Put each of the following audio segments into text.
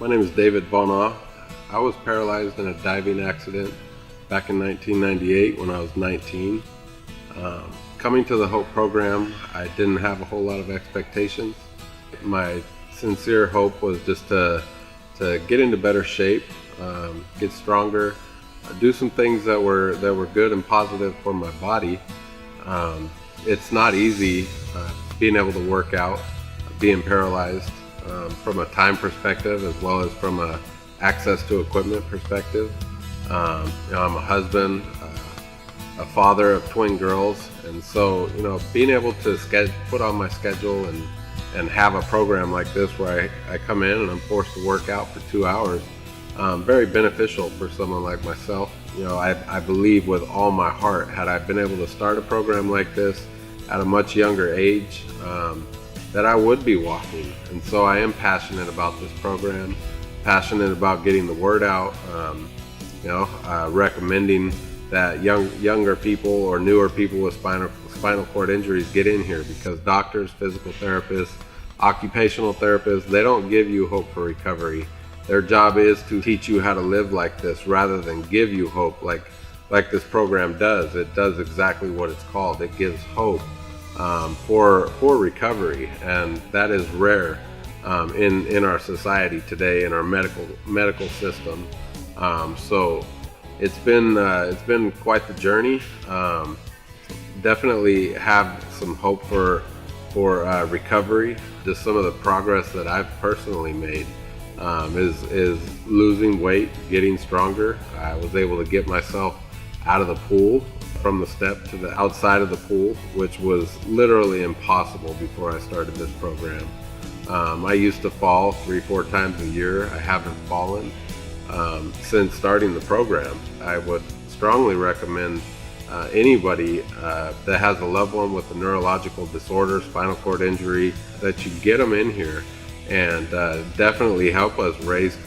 My name is David Bonoff. I was paralyzed in a diving accident back in 1998 when I was 19. Coming to the HOPE program, I didn't have a whole lot of expectations. My sincere hope was just to get into better shape, get stronger, do some things that were good and positive for my body. It's not easy being able to work out, being paralyzed, from a time perspective as well as from a access to equipment perspective. I'm a husband, a father of twin girls, and so being able to put on my schedule and have a program like this where I come in and I'm forced to work out for 2 hours, very beneficial for someone like myself. I believe with all my heart, had I been able to start a program like this at a much younger age, that I would be walking. And so I am passionate about this program, passionate about getting the word out, recommending that younger people or newer people with spinal cord injuries get in here, because doctors, physical therapists, occupational therapists, they don't give you hope for recovery. Their job is to teach you how to live like this rather than give you hope like this program does. It does exactly what it's called. It gives hope for recovery, and that is rare in our society today, in our medical system. So it's been quite the journey. Definitely have some hope for recovery. Just some of the progress that I've personally made is losing weight, getting stronger. I was able to get myself out of the pool, from the step to the outside of the pool, which was literally impossible before I started this program. I used to fall 3-4 times a year. I haven't fallen since starting the program. I would strongly recommend anybody that has a loved one with a neurological disorder, spinal cord injury, that you get them in here and definitely help us raise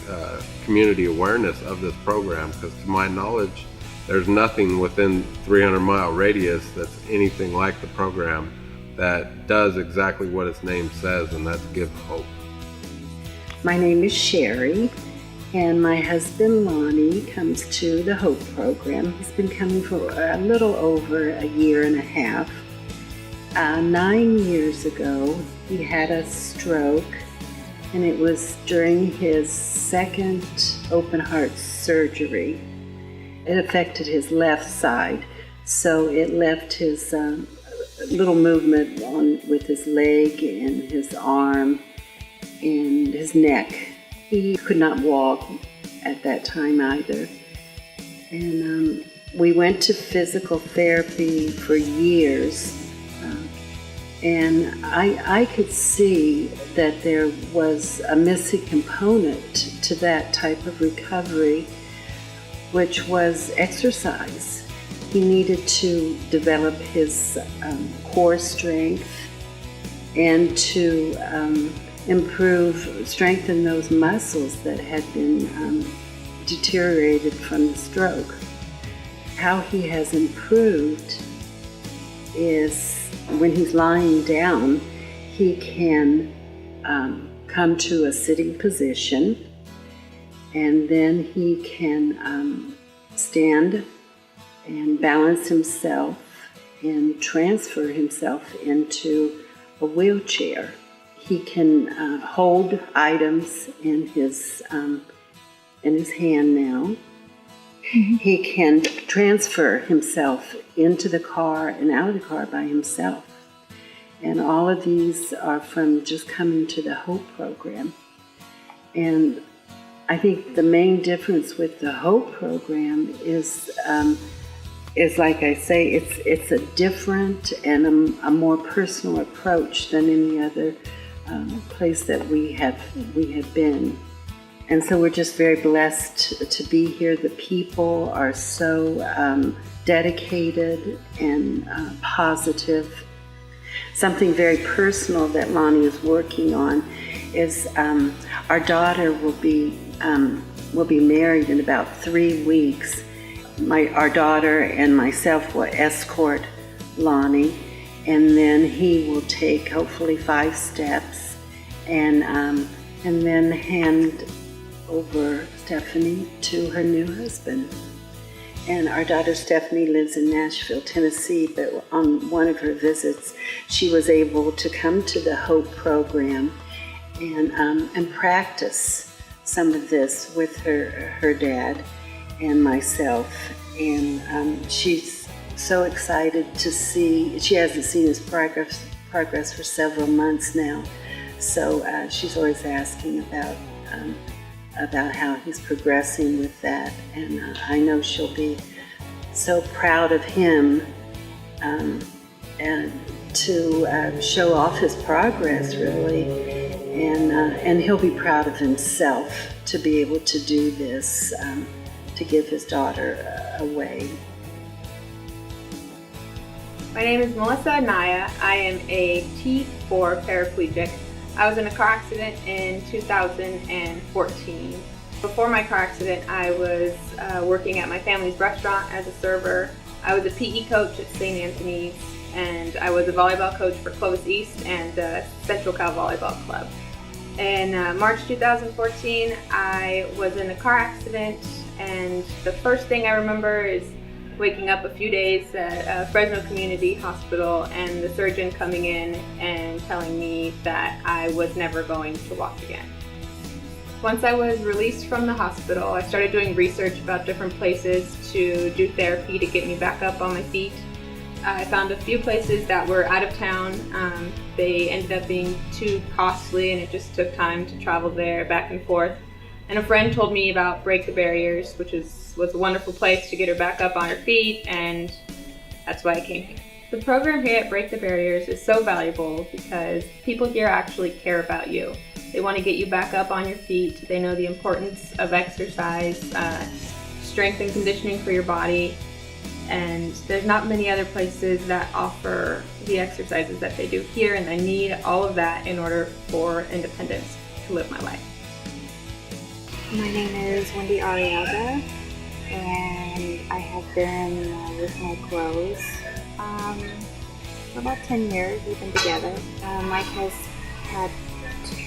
community awareness of this program, because to my knowledge, there's nothing within 300-mile radius that's anything like the program that does exactly what its name says, and that's give hope. My name is Sherry, and my husband Lonnie comes to the HOPE program. He's been coming for a little over a year and a half. 9 years ago, he had a stroke, and it was during his second open heart surgery. It affected his left side, so it left his little movement with his leg and his arm and his neck. He could not walk at that time either. And we went to physical therapy for years, and I could see that there was a missing component to that type of recovery, which was exercise. He needed to develop his core strength and to strengthen those muscles that had been deteriorated from the stroke. How he has improved is when he's lying down, he can come to a sitting position, and then he can stand and balance himself and transfer himself into a wheelchair. He can hold items in his hand now. Mm-hmm. He can transfer himself into the car and out of the car by himself. And all of these are from just coming to the HOPE program. And I think the main difference with the HOPE program is like I say, it's a different and a more personal approach than any other place that we have been. And so we're just very blessed to be here. The people are so dedicated and positive. Something very personal that Lonnie is working on is our daughter will be married in about 3 weeks. Our daughter and myself will escort Lonnie, and then he will take hopefully 5 steps and then hand over Stephanie to her new husband. And our daughter Stephanie lives in Nashville, Tennessee, but on one of her visits, she was able to come to the Hope program and practice some of this with her dad and myself. And she's so excited to see. She hasn't seen his progress for several months now, so she's always asking about how he's progressing with that, and I know she'll be so proud of him and to show off his progress, really, and he'll be proud of himself to be able to do this, to give his daughter away. My name is Melissa Anaya. I am a T4 paraplegic. I was in a car accident in 2014. Before my car accident, I was working at my family's restaurant as a server. I was a PE coach at St. Anthony's, and I was a volleyball coach for Clovis East and Central Cal Volleyball Club. In March 2014, I was in a car accident, and the first thing I remember is waking up a few days at Fresno Community Hospital and the surgeon coming in and telling me that I was never going to walk again. Once I was released from the hospital, I started doing research about different places to do therapy to get me back up on my feet. I found a few places that were out of town. They ended up being too costly, and it just took time to travel there back and forth. And a friend told me about Break the Barriers, which was a wonderful place to get her back up on her feet, and that's why I came here. The program here at Break the Barriers is so valuable because people here actually care about you. They want to get you back up on your feet. They know the importance of exercise, strength and conditioning for your body, and there's not many other places that offer the exercises that they do here, and I need all of that in order for independence to live my life. My name is Wendy Arriaga, and I have been with my clothes for about 10 years. We've been together. Mike has had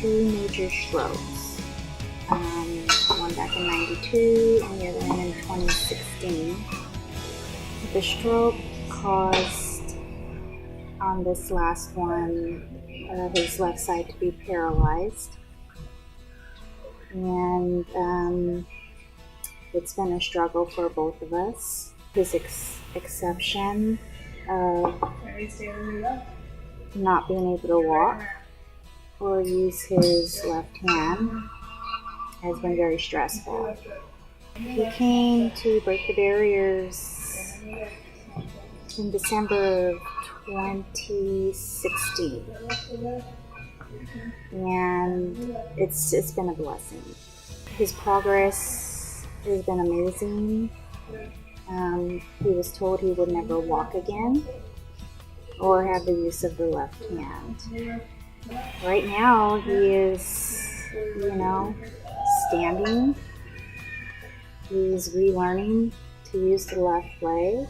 2 major strokes, one back in '92 and the other one in 2016. The stroke caused, on this last one, his left side to be paralyzed. And it's been a struggle for both of us. His exception of not being able to walk or use his left hand has been very stressful. He came to Break the Barriers in December of 2016. And it's been a blessing. His progress has been amazing. He was told he would never walk again or have the use of the left hand. Right now he is, standing. He's relearning to use the left leg.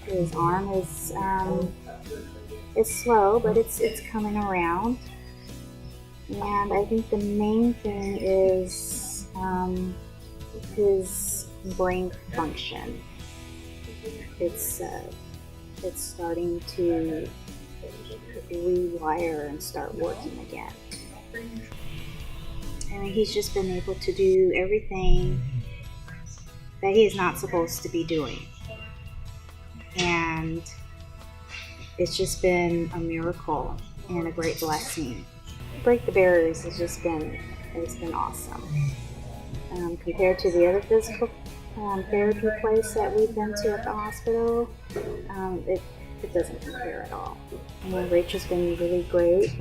His arm is slow, but it's coming around. And I think the main thing is his brain function. It's starting to rewire and start working again. I mean, he's just been able to do everything that he is not supposed to be doing. And it's just been a miracle and a great blessing. Break the Barriers has just been, it's been awesome. Compared to the other physical therapy place that we've been to at the hospital, it doesn't compare at all. And Rachel's been really great.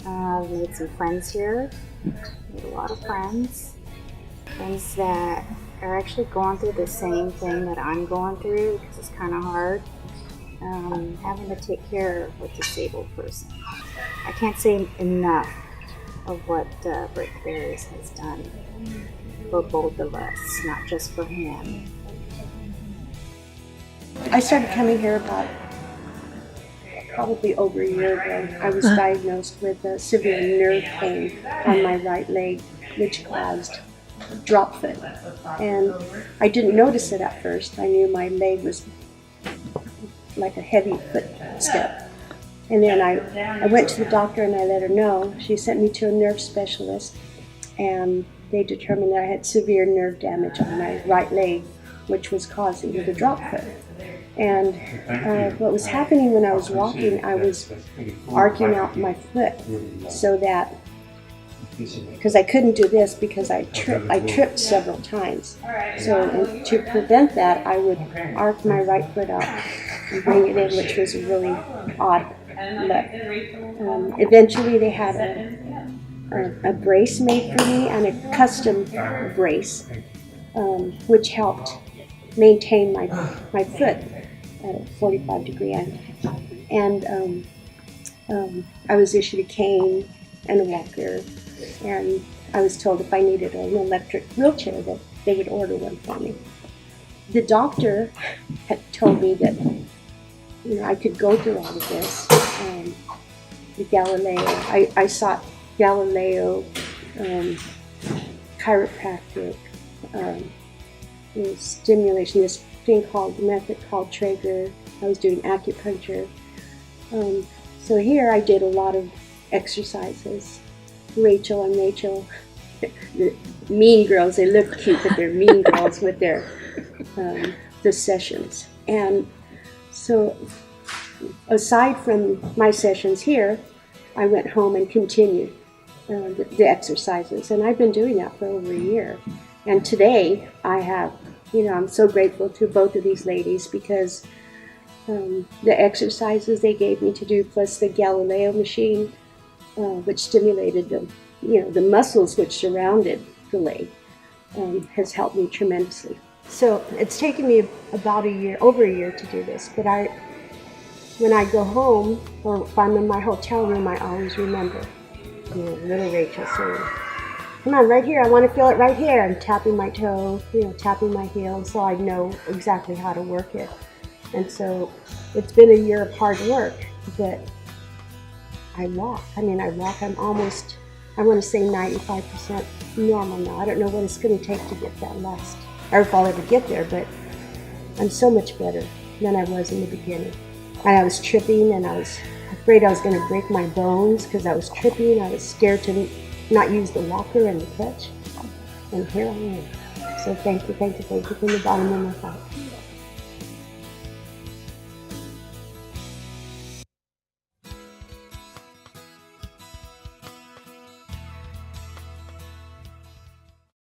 I've made some friends here, made a lot of friends that are actually going through the same thing that I'm going through, because it's kind of hard having to take care of a disabled person. I can't say enough of what Break the Barriers has done for both of us, not just for him. I started coming here about probably over a year ago. I was diagnosed with severe nerve pain on my right leg, which caused drop foot. And I didn't notice it at first. I knew my leg was like a heavy footstep. And then I went to the doctor and I let her know. She sent me to a nerve specialist, and they determined that I had severe nerve damage on my right leg, which was causing the drop foot. And what was happening when I was walking, I was arcing out my foot so that, because I couldn't do this because I tripped several times. So to prevent that, I would arc my right foot out and bring it in, which was a really odd look. Eventually they had a brace made for me, and a custom brace, which helped maintain my foot at a 45-degree angle. And I was issued a cane and a walker, and I was told if I needed an electric wheelchair that they would order one for me. The doctor had told me that I could go through all of this. The Galileo, I sought Galileo, chiropractic, stimulation, this thing called, the method called Traeger. I was doing acupuncture. So here I did a lot of exercises. Rachel, the mean girls, they look cute, but they're mean girls with their the sessions. And so aside from my sessions here, I went home and continued the exercises, and I've been doing that for over a year. And today I have, I'm so grateful to both of these ladies, because the exercises they gave me to do, plus the Galileo machine, which stimulated the muscles which surrounded the leg, has helped me tremendously. So it's taken me about over a year to do this, but when I go home, or if I'm in my hotel room, I always remember, little Rachel saying, "Come on, right here, I want to feel it right here," and tapping my toe, tapping my heel, so I know exactly how to work it. And so it's been a year of hard work, but I walk. I'm almost, I want to say 95% normal now. I don't know what it's going to take to get that last, or if I'll ever get there, but I'm so much better than I was in the beginning. And I was tripping, and I was afraid I was going to break my bones because I was tripping. I was scared to not use the walker and the crutch. And here I am. So thank you from the bottom of my heart.